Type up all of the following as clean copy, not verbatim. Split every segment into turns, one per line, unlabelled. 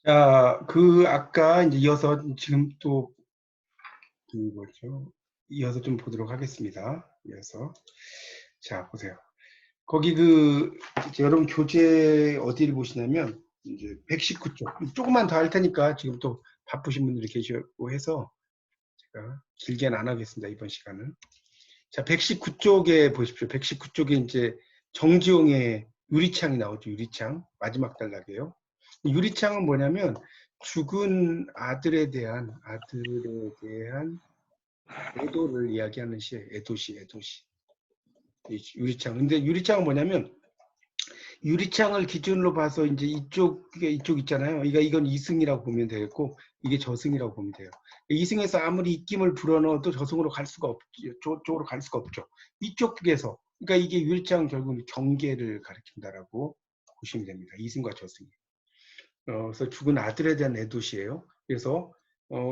자, 아까 이제 이어서 지금 또, 뭐죠? 이어서 좀 보도록 하겠습니다. 이어서. 자, 보세요. 거기 이제 여러분 교재 어디를 보시냐면, 이제 119쪽. 조금만 더 할 테니까 지금 또 바쁘신 분들이 계시고 해서 제가 길게는 안 하겠습니다. 이번 시간은. 자, 119쪽에 보십시오. 119쪽에 이제 정지용의 유리창이 나오죠. 유리창. 마지막 단락이에요. 유리창은 뭐냐면 죽은 아들에 대한 애도를 이야기하는 시예요. 애도시. 유리창. 근데 유리창은 뭐냐면 유리창을 기준으로 봐서 이제 이쪽 있잖아요. 그러니까 이건 이승이라고 보면 되겠고 이게 저승이라고 보면 돼요. 이승에서 아무리 입김을 불어넣어도 저승으로 갈 수가 없죠. 저쪽으로 갈 수가 없죠. 이쪽 북에서. 그러니까 이게 유리창은 결국은 경계를 가리킨다라고 보시면 됩니다. 이승과 저승이. 그래서 죽은 아들에 대한 애도시예요. 그래서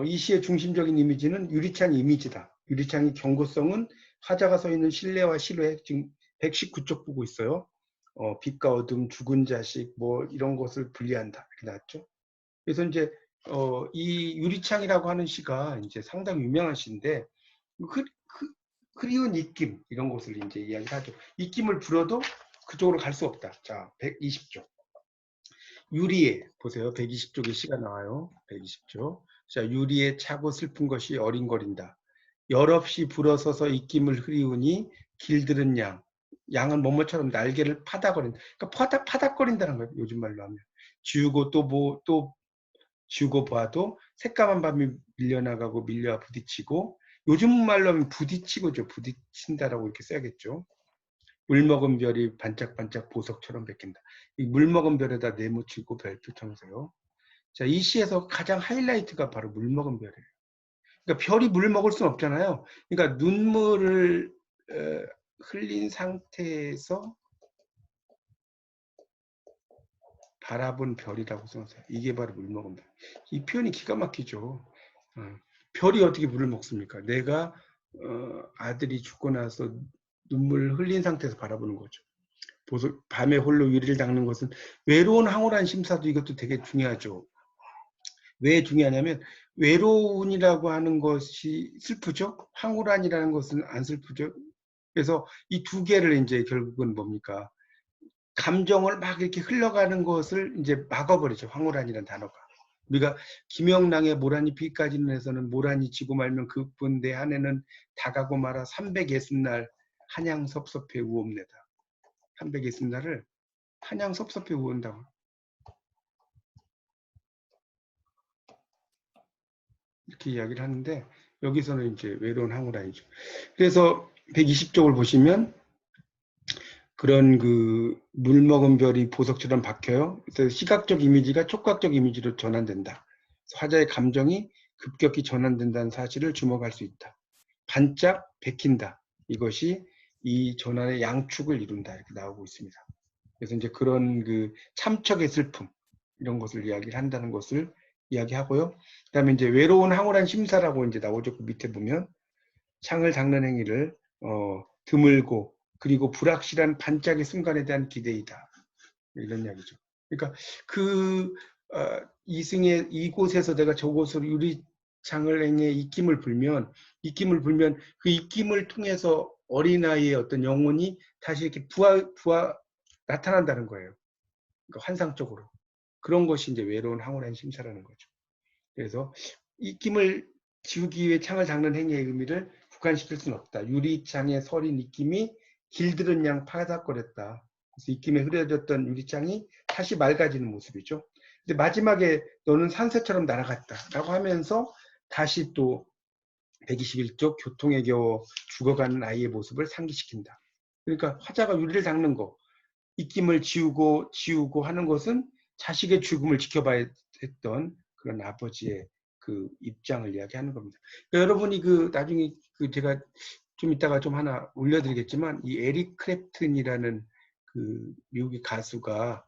이 시의 중심적인 이미지는 유리창 이미지다. 유리창의 경고성은 화자가 서 있는 실내와 실외, 지금 119쪽 보고 있어요. 빛과 어둠, 죽은 자식, 뭐 이런 것을 분리한다. 이렇게 나왔죠. 그래서 이제 이 유리창이라고 하는 시가 이제 상당히 유명한 시인데 흐리운 입김 이런 것을 이제 이야기하죠. 입김을 불어도 그쪽으로 갈 수 없다. 자, 120쪽. 유리에 보세요. 120쪽에 시가 나와요. 120쪽. 자, 유리에 차고 슬픈 것이 어린거린다. 열없이 불어서서 입김을 흐리우니 길들은 양. 양은 뭐뭐처럼 날개를 파닥거린다. 그러니까 파닥거린다는 거예요. 요즘 말로 하면. 지우고 또 지우고 봐도 새까만 밤이 밀려나가고 밀려와 부딪히고 요즘 말로 하면 부딪히고죠. 부딪힌다라고 이렇게 써야겠죠. 물먹은 별이 반짝반짝 보석처럼 베낀다. 이 물먹은 별에다 네모치고 별표 쳐놓으세요. 자, 이 시에서 가장 하이라이트가 바로 물먹은 별이에요. 그러니까 별이 물 먹을 수는 없잖아요. 그러니까 눈물을 흘린 상태에서 바라본 별이라고 써놓으세요. 이게 바로 물 먹은 별. 이 표현이 기가 막히죠. 별이 어떻게 물을 먹습니까? 내가 아들이 죽고 나서 눈물 흘린 상태에서 바라보는 거죠. 밤에 홀로 유리를 닦는 것은 외로운 황홀한 심사도 이것도 되게 중요하죠. 왜 중요하냐면 외로운이라고 하는 것이 슬프죠. 황홀한이라는 것은 안 슬프죠. 그래서 이 두 개를 이제 결국은 뭡니까? 감정을 막 이렇게 흘러가는 것을 이제 막아버리죠. 황홀한이라는 단어가. 우리가 김영랑의 모란이 피까지는 해서는 모란이 지고 말면 그뿐 내 한해는 다가고 말아 360날 한양 섭섭해 우옵내다. 360날을 한양 섭섭해 우온다고. 이렇게 이야기를 하는데 여기서는 이제 외로운 황홀한이죠. 그래서 120쪽을 보시면 그런 물 먹은 별이 보석처럼 박혀요. 그래서 시각적 이미지가 촉각적 이미지로 전환된다. 화자의 감정이 급격히 전환된다는 사실을 주목할 수 있다. 반짝 베낀다. 이것이 이 전환의 양축을 이룬다. 이렇게 나오고 있습니다. 그래서 이제 그런 참척의 슬픔 이런 것을 이야기를 한다는 것을 이야기하고요. 그다음에 이제 외로운 황홀한 심사라고 이제 나오죠. 그 밑에 보면 창을 닦는 행위를 드물고 그리고 불확실한 반짝의 순간에 대한 기대이다. 이런 이야기죠. 그러니까 이승의 이곳에서 내가 저곳으로 유리창을 행해 입김을 불면 그 입김을 통해서 어린아이의 어떤 영혼이 다시 이렇게 나타난다는 거예요. 그러니까 환상적으로. 그런 것이 이제 외로운 황홀한 심사라는 거죠. 그래서 입김을 지우기 위해 창을 닦는 행위의 의미를 국한시킬 수는 없다. 유리창에 서린 입김이 길들은 양 파닥거렸다. 그래서 입김에 흐려졌던 유리창이 다시 맑아지는 모습이죠. 근데 마지막에 너는 산새처럼 날아갔다 라고 하면서 다시 또 121쪽 교통에 겨워 죽어가는 아이의 모습을 상기시킨다. 그러니까 화자가 유리를 닦는 거, 입김을 지우고 하는 것은 자식의 죽음을 지켜봐야 했던 그런 아버지의 그 입장을 이야기하는 겁니다. 그러니까 여러분이 나중에 제가 좀 이따가 좀 하나 올려드리겠지만 이 에릭 크랩튼이라는 미국의 가수가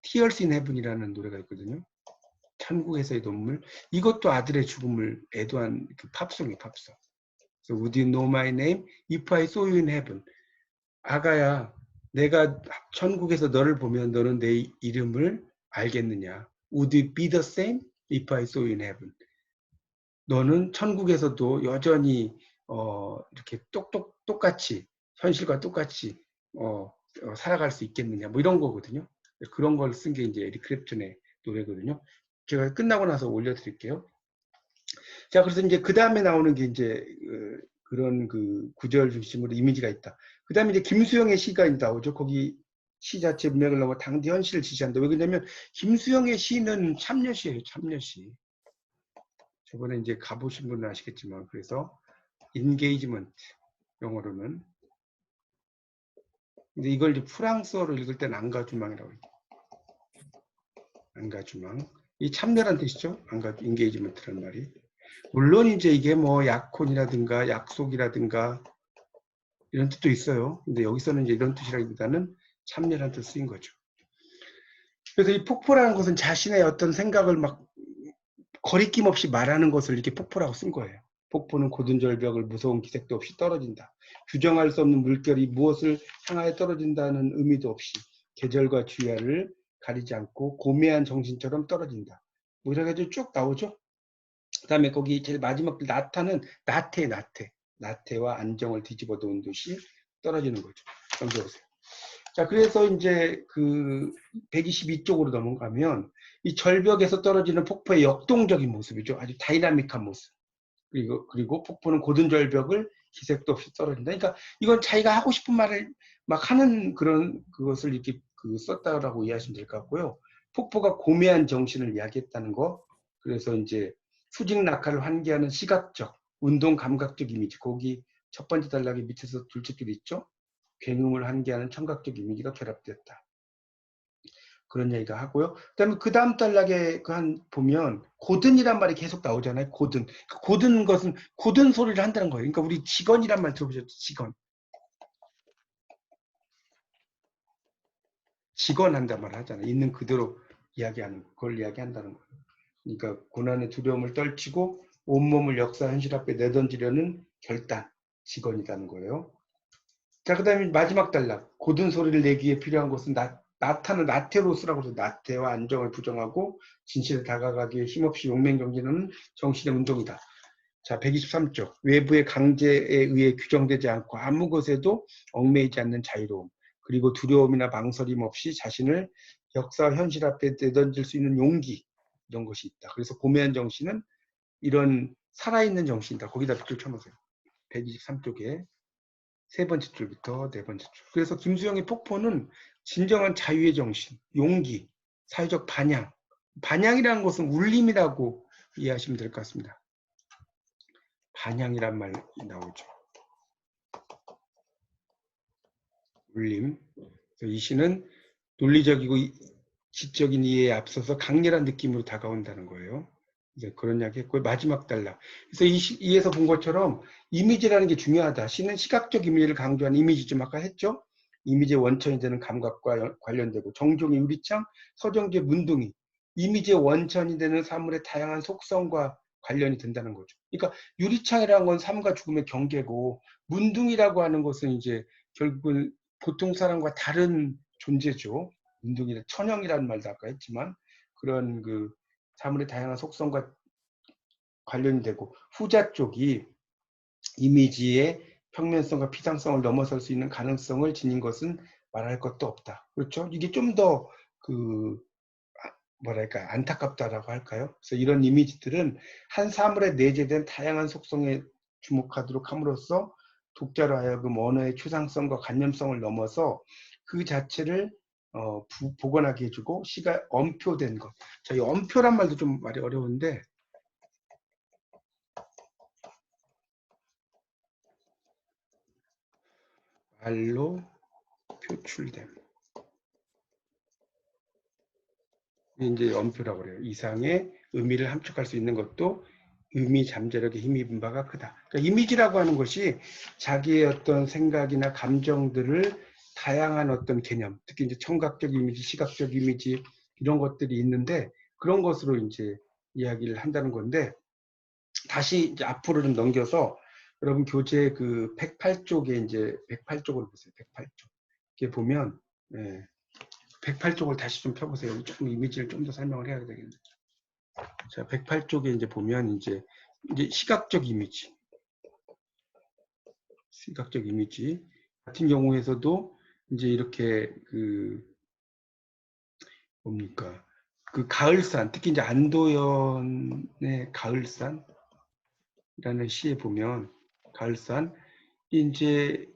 Tears in Heaven이라는 노래가 있거든요. 천국에서의 눈물. 이것도 아들의 죽음을 애도한 팝송이에요. 그래서 Would you know my name? If I saw you in heaven. 아가야, 내가 천국에서 너를 보면 너는 내 이름을 알겠느냐? Would it be the same if I saw you in heaven? 너는 천국에서도 여전히 이렇게 똑같이 현실과 똑같이 살아갈 수 있겠느냐? 뭐 이런 거거든요. 그런 걸 쓴 게 이제 에릭 클랩튼의 노래거든요. 제가 끝나고 나서 올려드릴게요. 자, 그래서 이제 그 다음에 나오는 게 이제 그런 그 구절 중심으로 이미지가 있다. 그 다음에 이제 김수영의 시가 나오죠. 거기 시 자체 문맥을 넘어 당대 현실을 지시한다. 왜 그러냐면 김수영의 시는 참여시예요. 참여시. 저번에 이제 가보신 분은 아시겠지만 그래서 인게이지먼트 영어로는. 근데 이걸 이제 프랑스어로 읽을 때는 앙가주망이라고 해요. 앙가주망. 이 참여란 뜻이죠. 인게이지먼트라는 말이. 물론 이제 이게 뭐 약혼이라든가 약속이라든가 이런 뜻도 있어요. 근데 여기서는 이제 이런 뜻이라기보다는 참여란 뜻 쓰인 거죠. 그래서 이 폭포라는 것은 자신의 어떤 생각을 막 거리낌 없이 말하는 것을 이렇게 폭포라고 쓴 거예요. 폭포는 고든 절벽을 무서운 기색도 없이 떨어진다. 규정할 수 없는 물결이 무엇을 향하여 떨어진다는 의미도 없이 계절과 주야를 가리지 않고 고매한 정신처럼 떨어진다. 뭐 이렇게 해서 쭉 나오죠. 그 다음에 거기 제일 마지막 나타는 나태와 안정을 뒤집어 놓은 듯이 떨어지는 거죠. 넘겨보세요. 자, 그래서 이제 그 122쪽으로 넘어가면 이 절벽에서 떨어지는 폭포의 역동적인 모습이죠. 아주 다이나믹한 모습. 그리고 폭포는 고든 절벽을 기색도 없이 떨어진다. 그러니까 이건 자기가 하고 싶은 말을 막 하는 그런 그것을 이렇게 썼다라고 이해하시면 될 것 같고요. 폭포가 고매한 정신을 이야기했다는 거. 그래서 이제 수직 낙하를 환기하는 시각적, 운동 감각적 이미지. 거기 첫 번째 단락의 밑에서 둘째 줄 있죠. 굉음을 환기하는 청각적 이미지가 결합됐다. 그런 얘기가 하고요. 그다음에 그 다음 단락에 보면 고든이란 말이 계속 나오잖아요. 고든. 고든 것은 고든 소리를 한다는 거예요. 그러니까 우리 직원이란 말 들어보셨죠? 직원. 직원 한단 말 하잖아요. 있는 그대로 이야기하는 그걸 이야기한다는 거예요. 그러니까 고난의 두려움을 떨치고 온몸을 역사 현실 앞에 내던지려는 결단, 직원이라는 거예요. 자, 그 다음에 마지막 단락. 고든 소리를 내기 위해 필요한 것은 나타는 나테로스라고 해서 나태와 안정을 부정하고 진실에 다가가기 위해 힘없이 용맹정진하는 정신의 운동이다. 자, 123쪽. 외부의 강제에 의해 규정되지 않고 아무 것에도 얽매이지 않는 자유로움. 그리고 두려움이나 망설임 없이 자신을 역사 현실 앞에 내던질 수 있는 용기. 이런 것이 있다. 그래서 고매한 정신은 이런 살아있는 정신이다. 거기다 빗줄 쳐놓으세요. 123쪽에. 세 번째 줄부터 네 번째 줄. 그래서 김수영의 폭포는 진정한 자유의 정신, 용기, 사회적 반향. 반향이라는 것은 울림이라고 이해하시면 될 것 같습니다. 반향이란 말이 나오죠. 울림. 그래서 이 시는 논리적이고 지적인 이해에 앞서서 강렬한 느낌으로 다가온다는 거예요. 이제 그런 이야기 했고요. 마지막 단락. 그래서 이에서 본 것처럼 이미지라는 게 중요하다. 시는 시각적 이미지를 강조한 이미지 좀 아까 했죠? 이미지의 원천이 되는 감각과 관련되고 정종의 유리창, 서정지의 문둥이. 이미지의 원천이 되는 사물의 다양한 속성과 관련이 된다는 거죠. 그러니까 유리창이라는 건 삶과 죽음의 경계고 문둥이라고 하는 것은 이제 결국은 보통 사람과 다른 존재죠. 문둥이는 천형이라는 말도 아까 했지만 그런 그 사물의 다양한 속성과 관련이 되고 후자 쪽이 이미지의 평면성과 피상성을 넘어설 수 있는 가능성을 지닌 것은 말할 것도 없다. 그렇죠? 이게 좀 더 그 뭐랄까 안타깝다라고 할까요? 그래서 이런 이미지들은 한 사물에 내재된 다양한 속성에 주목하도록 함으로써 독자로 하여금 언어의 추상성과 관념성을 넘어서 그 자체를 복원하게 해주고 시가 엄표된 것. 자, 이 엄표란 말도 좀 말이 어려운데 말로 표출됨. 이제 엄표라고 그래요. 이상의 의미를 함축할 수 있는 것도 의미 잠재력에 힘입은 바가 크다. 그러니까 이미지라고 하는 것이 자기의 어떤 생각이나 감정들을 다양한 어떤 개념, 특히 이제 청각적 이미지, 시각적 이미지 이런 것들이 있는데 그런 것으로 이제 이야기를 한다는 건데 다시 이제 앞으로 좀 넘겨서 여러분 교재 그 108쪽에 이제 108쪽으로 보세요. 108쪽. 이렇게 보면 108쪽을 다시 좀 펴보세요. 조금 이미지를 좀 더 설명을 해야 되겠네요. 자, 108쪽에 이제 보면 이제 시각적 이미지 같은 경우에서도 이제 이렇게 뭡니까? 그 가을산, 특히 이제 안도연의 가을산이라는 시에 보면 가을산 이제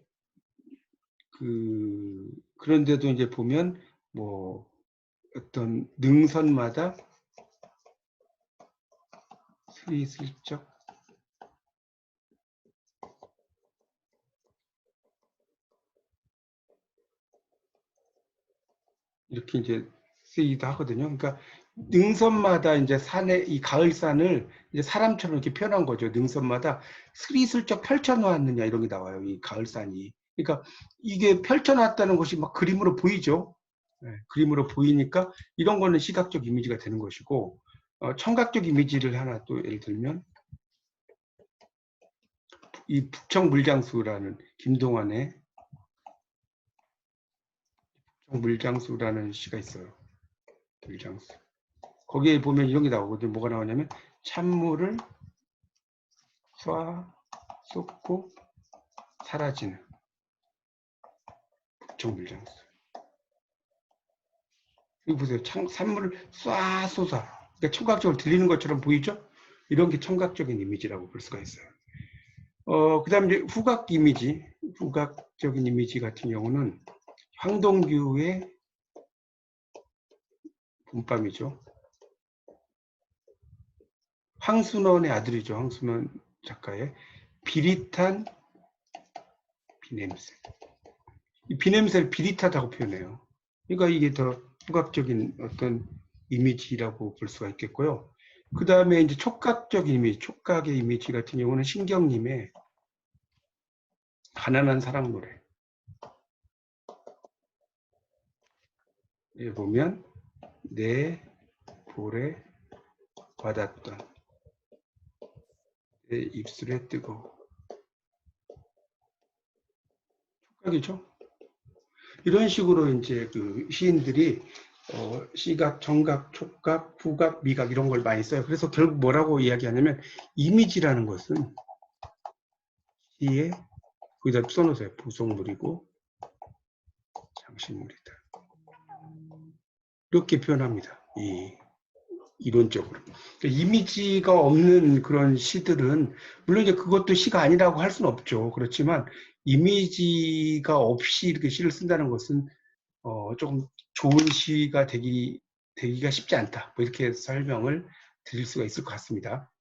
그런데도 이제 보면 뭐 어떤 능선마다 스리슬쩍 이렇게 이제 쓰이기도 하거든요. 그러니까 능선마다 이제 산에 이 가을산을 이제 사람처럼 이렇게 표현한 거죠. 능선마다 스리슬쩍 펼쳐놓았느냐 이런 게 나와요. 이 가을산이. 그러니까 이게 펼쳐놨다는 것이 막 그림으로 보이죠. 그림으로 보이니까 이런 거는 시각적 이미지가 되는 것이고, 청각적 이미지를 하나 또 예를 들면 이 북청물장수라는 김동완의 물장수라는 시가 있어요. 물장수. 거기에 보면 이런 게 나오거든요. 뭐가 나오냐면 찬물을 쏴 쏟고 사라지는 북청물장수. 여기 보세요. 산물을 쏴 쏟아. 그러니까 청각적으로 들리는 것처럼 보이죠? 이런 게 청각적인 이미지라고 볼 수가 있어요. 그 다음에 이제 후각적인 이미지 같은 경우는 황동규의 봄밤이죠. 황순원의 아들이죠. 황순원 작가의 비릿한 비냄새. 이 비냄새를 비릿하다고 표현해요. 그러니까 이게 더 후각적인 어떤 이미지라고 볼 수가 있겠고요. 그 다음에 이제 촉각적인 이미지, 촉각의 이미지 같은 경우는 신경님의 가난한 사랑 노래. 여기 보면 내 볼에 와닿던 내 입술에 뜨거워. 촉각이죠. 이런 식으로 이제 그 시인들이 시각, 정각, 촉각, 후각, 미각 이런 걸 많이 써요. 그래서 결국 뭐라고 이야기하냐면 이미지라는 것은 시에 거기다 써놓으세요. 부속물이고 장식물이다. 이렇게 표현합니다. 이론적으로. 그러니까 이미지가 없는 그런 시들은 물론 이제 그것도 시가 아니라고 할 수는 없죠. 그렇지만 이미지가 없이 이렇게 시를 쓴다는 것은 조금 좋은 시가 되기가 쉽지 않다. 뭐 이렇게 설명을 드릴 수가 있을 것 같습니다.